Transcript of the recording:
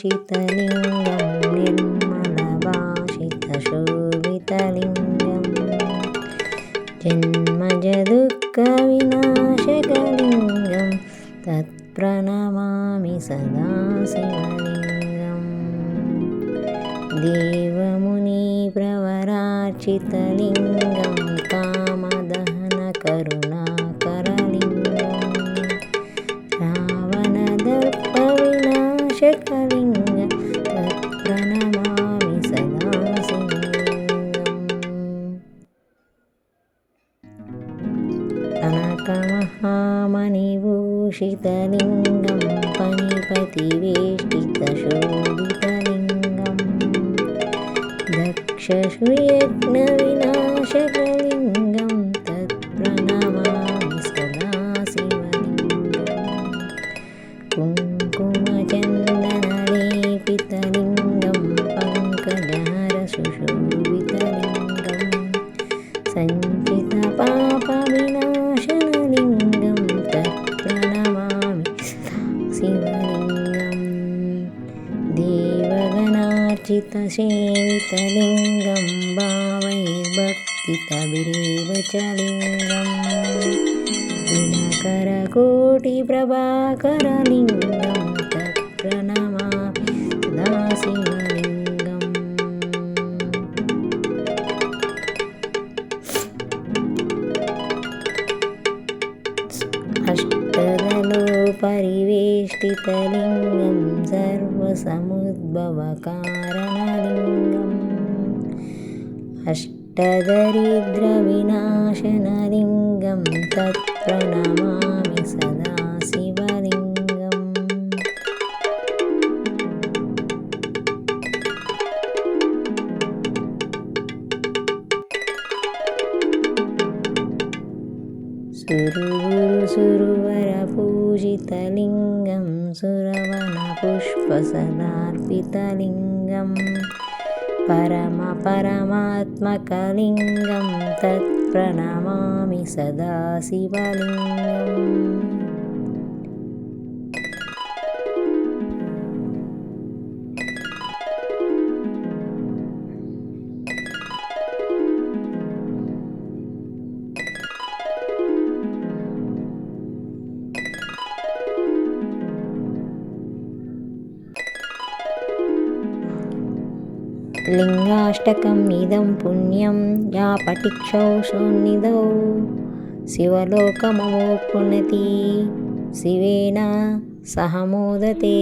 निर्मलभाषितलिङ्गं निर्मलभाषितशोभितलिङ्गं जन्मजदुःखविनाशकलिङ्गं तत्प्रणमामि सदा शिवलिङ्गम् देवमुनिप्रवरार्चितलिङ्गं कामदहनकरुणाकरलिङ्गं रावणदर्पविनाशकलिङ्गं तत्प्रणमामि सदा शिवलिङ्गम् कनकमहामणिभूषितलिङ्गं फणिपतिवेष्टितशोभितलिङ्गं दक्षसुयज्ञविनाशकलिङ्गं तत्प्रणमामि सदा शिवलिङ्गम् कुङ्कुमचन्दनलेपितलिङ्गं पङ्कजहरसुशोभितलिङ्गं सञ्चितपापविनाशनलिङ्गं तत्प्रणमामि शिवलिङ्गम् देवगणार्चितसेवितलिङ्गं भावैर्भक्तितभिरेव च लिङ्गं दिनकरकोटिप्रभाकरलिङ्गं तत्प्रणमामि सदा शिवलिङ्गम् अष्टदलोपरिवेष्टितलिङ्गं सर्वसमुद्भवकारणलिङ्गम् अष्टदरिद्रविनाशनलिङ्गं तत्प्रणमामि सदा शिवलिङ्गम् सुरवरपूजितलिङ्गं सुरवनपुष्पसदार्पितलिङ्गं परमात्मकलिङ्गं तत्प्रणमामि सदा शिवलिङ्गम् लिङ्गाष्टकम् इदं पुण्यं या पठिक्षौ सुनिधौ शिवलोकमवोत्पुनति शिवेन सह मोदते।